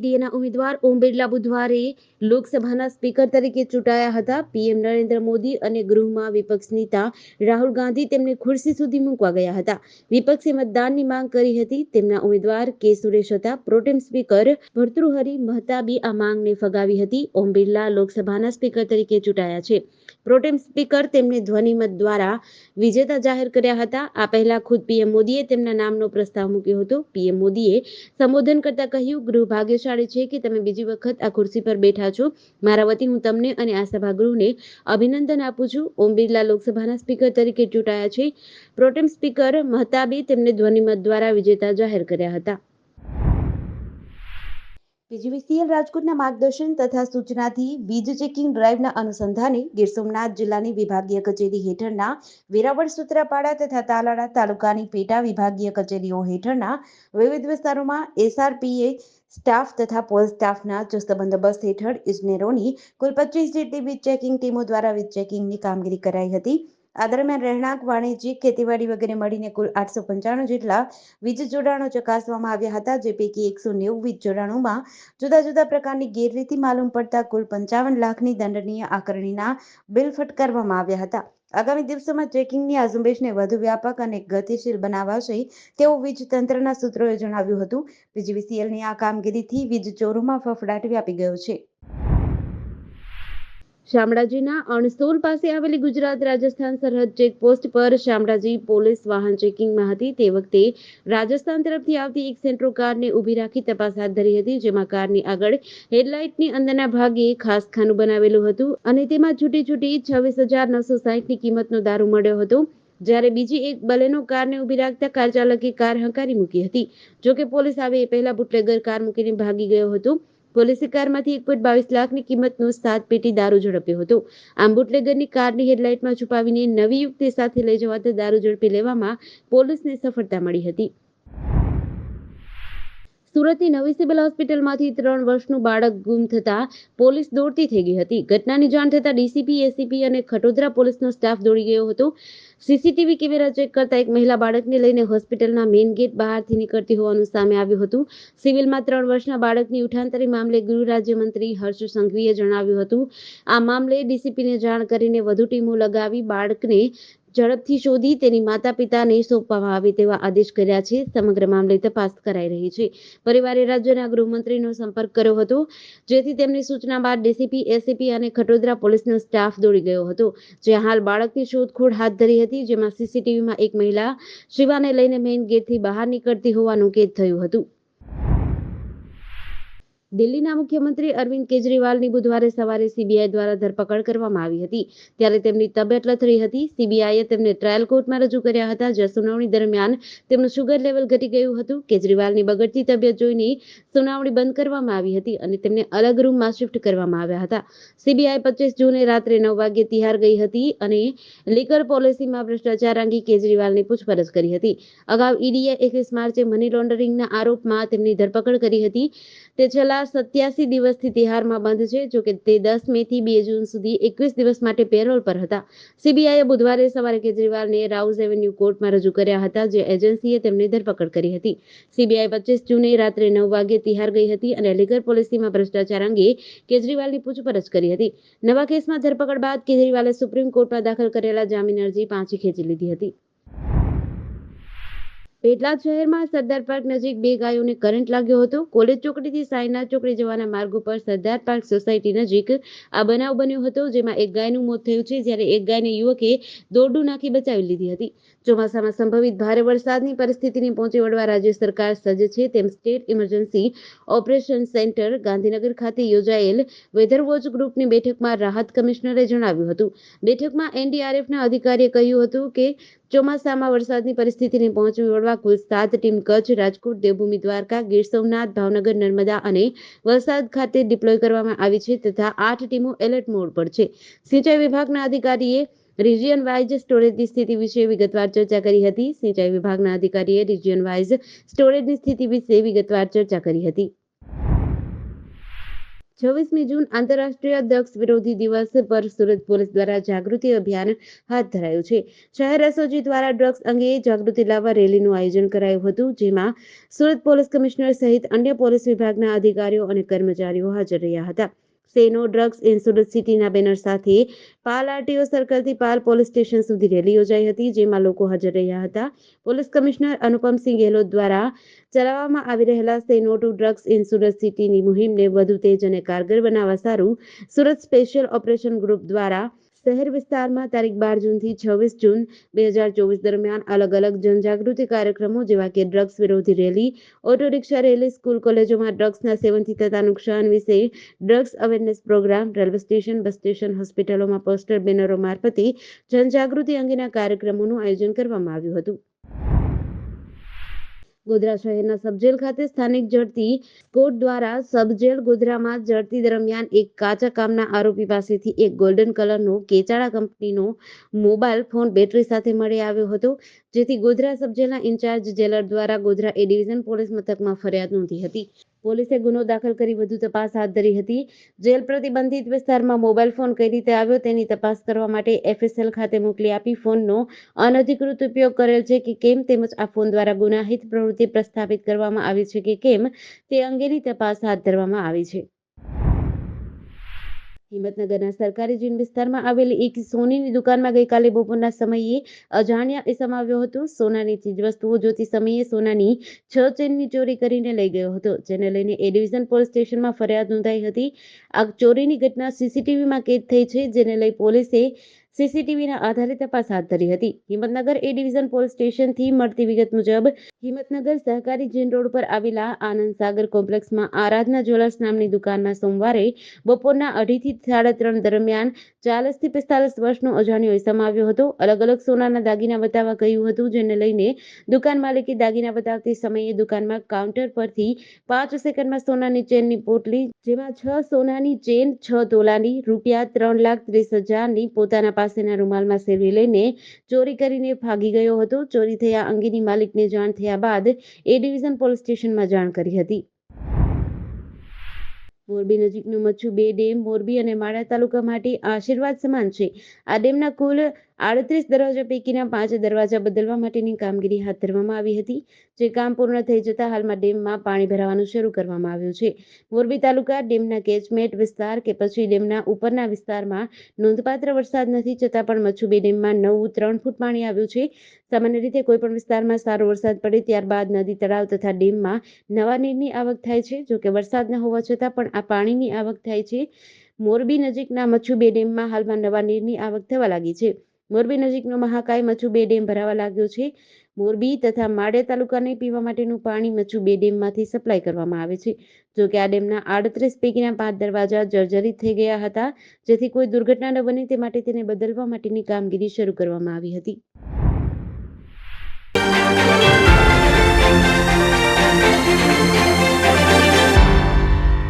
એનડીએના ઉમેદવાર ઓમ બિરલા બુધવારે લોકસભાના સ્પીકર તરીકે ચૂંટાયા હતા. પીએમ નરેન્દ્ર મોદી અને ગૃહમાં વિપક્ષ નેતા રાહુલ ગાંધી તેમને ખુરશી સુધી મૂકવા ગયા હતા. વિપક્ષે મતદાનની માંગ કરી હતી. તેમના ઉમેદવાર કે સુરેશ હતા. પ્રોટેમ સ્પીકર ભર્તૃહરિ મહતાબે આ માંગને ફગાવી હતી. ઓમ બિરલા લોકસભાના સ્પીકર તરીકે ચૂંટાયા છે. પ્રોટેમ સ્પીકર તેમને ધ્વનિમત દ્વારા વિજેતા જાહેર કર્યા હતા. આ પહેલા ખુદ પીએમ મોદીએ તેમના નામનો પ્રસ્તાવ મૂક્યો હતો. પીએમ મોદીએ સંબોધન કરતા કહ્યું, ગૃહ ભાગ્યશાળી છે કે તમે બીજી વખત આ ખુરશી પર બેઠા છો. મારા વતી હું તમને અને આ સભાગૃહને અભિનંદન આપું છું. ઓમ બિરલા લોકસભાના સ્પીકર તરીકે ચૂંટાયા છે. પ્રોટેમ સ્પીકર મહતાબે તેમને ધ્વનિમત દ્વારા વિજેતા જાહેર કર્યા હતા. પીજીવીસીએલ રાજકોટના માર્ગદર્શન તથા સૂચનાથી વીજ ચેકિંગ ડ્રાઈવના અનુસંધાને ગીર સોમનાથ જિલ્લાની વિભાગીય કચેરી હેઠળના વેરાવળ, સૂત્રાપાડા તથા તાલાળા તાલુકાની પેટા વિભાગીય કચેરીઓ હેઠળના વિવિધ વિસ્તારોમાં એસઆરપીએ સ્ટાફ તથા પોલીસ સ્ટાફના ચુસ્ત બંદોબસ્ત હેઠળ ઇજનેરોની કુલ 25 જેટલી વીજ ચેકિંગ ટીમો દ્વારા વીજ ચેકિંગની કામગીરી કરાઈ હતી. આ દરમિયાન રહેણાંક, વાણિજ્યિક, ખેતીવાડી વગેરે મળીને કુલ 895 જેટલા વીજ જોડાણો ચકાસવામાં આવ્યા હતા. જે પૈકી 190 વીજ જોડાણોમાં જુદા જુદા પ્રકારની ગેરરીતિ માલુમ પડતા કુલ 55 લાખની દંડનીય આકારણીના બિલ ફટકારવામાં આવ્યા હતા. આગામી દિવસોમાં ચેકિંગની આ ઝુંબેશને વધુ વ્યાપક અને ગતિશીલ બનાવાશે તેવું વીજ તંત્રના સૂત્રોએ જણાવ્યું હતું. પીજીવીસીએલની આ કામગીરીથી વીજ ચોરોમાં ફફડાટ વ્યાપી ગયો છે. શામળાજીના અણસોલ પાસે આવેલી ગુજરાત-રાજસ્થાન સરહદ ચેકપોસ્ટ પર શામળાજી પોલીસ વાહન ચેકિંગમાં હતી. તે વખતે રાજસ્થાન તરફથી આવતી એક સેન્ટ્રો કારને ઊભી રાખી તપાસ હાથ ધરી હતી. જેમાં કારની આગળ હેડલાઇટની અંદરના ભાગે ખાસ ખાનું બનાવેલું હતું અને તેમાં છૂટી 26,960ની કિંમતનો દારૂ મળ્યો હતો. જ્યારે બીજી એક બલેનો કારને ઊભી રાખતા કાર ચાલકે કાર હંકારી મૂકી હતી. જોકે પોલીસ આવે એ પહેલા બુટલેગર કાર મૂકીને ભાગી ગયો હતો. પોલીસે કારમાંથી 1.22 લાખની કિંમતનો 7 પેટી દારૂ ઝડપ્યો હતો. આમ બુટલેગરની કારની હેડલાઇટમાં છુપાવીને નવી યુક્તિ સાથે લઈ જવાતો દારૂ ઝડપી લેવામાં પોલીસને સફળતા મળી હતી. સુરતની નવી સિવિલ હોસ્પિટલમાંથી 3 વર્ષનું બાળક ગુમ થતા પોલીસ દોડતી થઈ ગઈ હતી. ઘટનાની જાણ થતાં ડીસીપી, એસીપી અને ખટોદરા પોલીસનો સ્ટાફ દોડી ગયો હતો. સીસીટીવી કેમેરા ચેક કરતા એક મહિલા બાળકને લઈને હોસ્પિટલના મેઇન ગેટ બહારથી નીકળતી હોવાનું સામે આવ્યું હતું. સિવિલમાં 3 વર્ષના બાળકની ઉઠાંતરી મામલે ગૃહ રાજ્યમંત્રી હર્ષ સંઘવીએ જણાવ્યું હતું. આ મામલે ડીસીપીને જાણ કરીને વધુ ટીમો લગાવી બાળકને ઝડપથી શોધી તેની માતા પિતાને સોંપવામાં આવે તેવા આદેશ કર્યા છે. સમગ્ર મામલે તપાસ કરાઈ રહી છે. પરિવારે રાજ્યના ગૃહમંત્રીનો સંપર્ક કર્યો હતો, જેથી તેમની સૂચના બાદ ડીસીપી, એસીપી અને ખટોદરા પોલીસનો સ્ટાફ દોડી ગયો હતો, જ્યાં હાલ બાળકની શોધખોળ હાથ ધરી હતી. જેમાં સીસીટીવીમાં એક મહિલા શિવાને લઈને મેઇન ગેટથી બહાર નીકળતી હોવાનું કેદ થયું હતું. દિલ્હીના મુખ્યમંત્રી અરવિંદ કેજરીવાલની બુધવારે સવારે સીબીઆઈ દ્વારા ધરપકડ કરવામાં આવી હતી. ત્યારે તેમની તબિયત લથડી હતી. સીબીઆઈએ તેમને ટ્રાયલ કોર્ટમાં રજૂ કર્યા હતા, જ્યાં સુનાવણી દરમિયાન તેમનું શુગર લેવલ ઘટી ગયું હતું. કેજરીવાલની બગડતી તબિયત જોઈને સુનાવણી બંધ કરવામાં આવી હતી અને તેમને અલગ રૂમમાં શિફ્ટ કરવામાં આવ્યા હતા. સીબીઆઈ 25 જૂને રાત્રે 9 વાગ્યે તિહાર ગઈ હતી અને લીકર પોલિસીમાં ભ્રષ્ટાચાર અંગે કેજરીવાલની પૂછપરછ કરી હતી. અગાઉ ઈડીએ 21 માર્ચે મની લોન્ડરિંગના આરોપમાં તેમની ધરપકડ કરી હતી. તે છેલ્લા 87 દિવસથી તિહારમાં બંધ છે. જોકે તે 10 મેથી 2 જૂન સુધી 21 દિવસ માટે પેરોલ પર હતા. સીબીઆઈએ બુધવારે સવારે કેજરીવાલને રાઉઝ એવન્યુ કોર્ટમાં રજૂ કર્યા હતા, જે એજન્સીએ તેમની ધરપકડ કરી હતી. સીબીઆઈ 25 જૂને રાત્રે 9 વાગ્યે તિહાર ગઈ હતી અને લીકર પોલિસીમાં ભ્રષ્ટાચાર અંગે કેજરીવાલની પૂછપરછ કરી હતી. નવા કેસમાં ધરપકડ બાદ કેજરીવાલે સુપ્રીમ કોર્ટમાં દાખલ કરેલા જામીન અરજી પાછી ખેંચી લીધી હતી. પેટલાદ શહેરમાં સરદાર પાર્ક નજીક 2 ગાયોને કરંટ લાગ્યો હતો. કોલેજ ચોકડીથી સાંઈનાથ ચોકડી જવાના માર્ગ ઉપર સરદાર પાર્ક સોસાયટી નજીક આ બનાવ બન્યો હતો, જેમાં એક ગાયનું મોત થયું છે, જ્યારે એક ગાયને યુવકે દોરડું નાખી બચાવી લીધી હતી. ચોમાસામાં સંભવિત ભારે વરસાદની પરિસ્થિતિને પહોંચી વળવા રાજ્ય સરકાર સજ્જ છે, તેમ state emergency operation centre Gandhinagar ખાતે યોજાયેલ વેધર વોચ ગ્રુપની બેઠકમાં રાહત કમિશનરે જણાવ્યું હતું. બેઠકમાં એનડીઆરએફના અધિકારીએ કહ્યું હતું કે ચોમાસામાં વરસાદની પરિસ્થિતિને પહોંચી વળવા કુલ 7 ટીમ કચ્છ, રાજકોટ, દેવભૂમિ દ્વારકા, ગીર સોમનાથ, ભાવનગર, નર્મદા અને વલસાડ ખાતે ડિપ્લોય કરવામાં આવી છે તથા 8 ટીમો એલર્ટ મોડ પર છે. સિંચાઈ વિભાગના અધિકારીએ રિજિયન વાઇઝ સ્ટોરેજની સ્થિતિ વિશે વિગતવાર ચર્ચા કરી હતી. સિંચાઈ વિભાગના અધિકારીએ રિજિયન વાઇઝ સ્ટોરેજની સ્થિતિ વિશે વિગતવાર ચર્ચા કરી હતી. 26મી જૂન આંતરરાષ્ટ્રીય ડ્રગ્સ વિરોધી દિવસ પર સુરત પોલીસ દ્વારા જાગૃતિ અભિયાન હાથ ધરાયું છે. શહેર એસઓજી દ્વારા ડ્રગ્સ અંગે જાગૃતિ લાવવા રેલીનું આયોજન કરાયું હતું, જેમાં સુરત પોલીસ કમિશનર સહિત અન્ય પોલીસ વિભાગના અધિકારીઓ અને કર્મચારીઓ હાજર રહ્યા હતા. સેનો ડ્રગ્સ ઇન સુરત સિટીના બેનર સાથે પાલ આરટીઓ સર્કલથી પાલ પોલીસ સ્ટેશન સુધી રેલી યોજાઈ હતી, જેમાં લોકો હાજર રહ્યા હતા. પોલીસ કમિશનર અનુપમસિંહ ગેહલોત દ્વારા ચલાવવામાં આવી રહેલા સે no to drugs in Surat સિટીની મુહિમને વધુ તેજ અને કારગર બનાવવા સારું સુરત સ્પેશિયલ ઓપરેશન ગ્રુપ દ્વારા શહેર વિસ્તારમાં તારીખ 12 જૂનથી 26 જૂન 2024 દરમિયાન અલગ અલગ જનજાગૃતિ કાર્યક્રમો જેવા કે ડ્રગ્સ વિરોધી rally, auto rickshaw rally, school કોલેજોમાં ડ્રગ્સના સેવનથી થતા નુકસાન વિશે drugs awareness programme, railway station, bus station, હોસ્પિટલોમાં પોસ્ટર બેનરો મારફતે જનજાગૃતિ અંગેના કાર્યક્રમોનું આયોજન કરવામાં આવ્યું હતું. ગોધરા શહેરના સબજેલ ખાતે સ્થાનિક ઝડતી સ્કોડ દ્વારા સબજેલ ગોધરામાં ઝડતી દરમિયાન એક કાચા કામના આરોપી પાસેથી એક ગોલ્ડન કલરનો કેચાળા કંપનીનો મોબાઈલ ફોન બેટરી સાથે મળી આવ્યો હતો, જેથી ગોધરા સબજેલના ઇન્ચાર્જ જેલર દ્વારા ગોધરા એ ડિવિઝન પોલીસ મથકમાં ફરિયાદ નોંધી હતી. પોલીસે ગુનો દાખલ કરી વધુ તપાસ હાથ ધરી હતી. જેલ પ્રતિબંધિત વિસ્તારમાં મોબાઈલ ફોન કઈ રીતે આવ્યો તેની તપાસ કરવા માટે એફએસએલ ખાતે મોકલી આપી ફોનનો અનધિકૃત ઉપયોગ કરેલ છે કે કેમ તેમજ આ ફોન દ્વારા ગુનાહિત પ્રવૃત્તિ પ્રસ્થાપિત કરવામાં આવી છે કે કેમ તે અંગેની તપાસ હાથ ધરવામાં આવી છે. હિંમતનગરના સરકારી જીન વિસ્તારમાં આવેલી એક સોનીની દુકાનમાં ગઈકાલે બપોરના સમયે અજાણ્યા ઇસમ આવ્યો હતો. સોનાની ચીજવસ્તુઓ જોતી સમયે સોનાની 6 ચેનની ચોરી કરીને લઈ ગયો હતો, જેને લઈને એ ડિવિઝન પોલીસ સ્ટેશનમાં ફરિયાદ નોંધાઈ હતી. આ ચોરીની ઘટના સીસીટીવીમાં કેદ થઈ છે, જેને લઈ પોલીસે સીસીટીવીના આધારે તપાસ હાથ ધરી હતી. હિંમતનગર એ ડિવિઝન પોલીસ સ્ટેશનથી મળતી વિગત મુજબ હિંમતનગર સહકારી જીન રોડ પર આવેલા આનંદ સાગર કોમ્પ્લેક્સમાં આરાધના જ્વેલર્સ નામની દુકાનમાં સોમવારે બપોરના 2:30 થી 3:30 દરમિયાન 40 થી 45 વર્ષનો અજાણ્યો ઇસમ આવ્યો હતો. અલગ અલગ સોનાના દાગીના બતાવવા કહ્યું હતું, જેને લઈને દુકાન માલિકે દાગીના બતાવતી સમયે દુકાનમાં કાઉન્ટર પરથી 5 સેકન્ડમાં સોનાની ચેનની પોટલી, જેમાં 6 સોનાની ચેન, 6 તોલાની, રૂપિયા 3,30,000ની પોતાના પાસેના રૂમાલમાં સેરવી લઈને ચોરી કરીને ભાગી ગયો હતો. ચોરી થયા અંગેની માલિકને જાણ થયા બાદ એ ડિવિઝન પોલીસ સ્ટેશનમાં જાણ કરી હતી. મોરબી નજીકનો મચ્છુ 2 ડેમ મોરબી અને માળિયા તાલુકા માટે આશીર્વાદ સમાન છે. આ ડેમના કુલ 38 દરવાજા પૈકીના 5 દરવાજા બદલવા માટેની કામગીરી હાથ ધરવામાં આવી હતી, જે કામ પૂર્ણ થઈ જતા હાલમાં ડેમમાં પાણી ભરાવાનું શરૂ કરવામાં આવ્યું છે. મોરબી તાલુકા ડેમના કેચમેન્ટ વિસ્તાર કે પછી ડેમના ઉપરના વિસ્તારમાં નોંધપાત્ર વરસાદ નથી, છતાં પણ મચ્છુ 2 ડેમમાં 3 ફૂટ પાણી આવ્યું છે. સામાન્ય રીતે કોઈપણ વિસ્તારમાં સારો વરસાદ પડે ત્યારબાદ નદી, તળાવ તથા ડેમમાં નવા નીરની આવક થાય છે. જોકે વરસાદ ન હોવા છતાં પણ આ પાણીની આવક થાય છે. મોરબી નજીકના મચ્છુ 2 ડેમમાં હાલમાં નવા નીરની આવક થવા લાગી છે. મોરબી નજીકનો મહાકાય મચ્છુ 2 ડેમ ભરાવા લાગ્યો છે. મોરબી તથા માળિયા તાલુકાને પીવા માટેનું પાણી મચ્છુ 2 ડેમમાંથી સપ્લાય કરવામાં આવે છે. જોકે આ ડેમના 38 પૈકીના 5 દરવાજા જર્જરિત થઈ ગયા હતા, જેથી કોઈ દુર્ઘટના ન બને તે માટે તેને બદલવા માટેની કામગીરી શરૂ કરવામાં આવી હતી.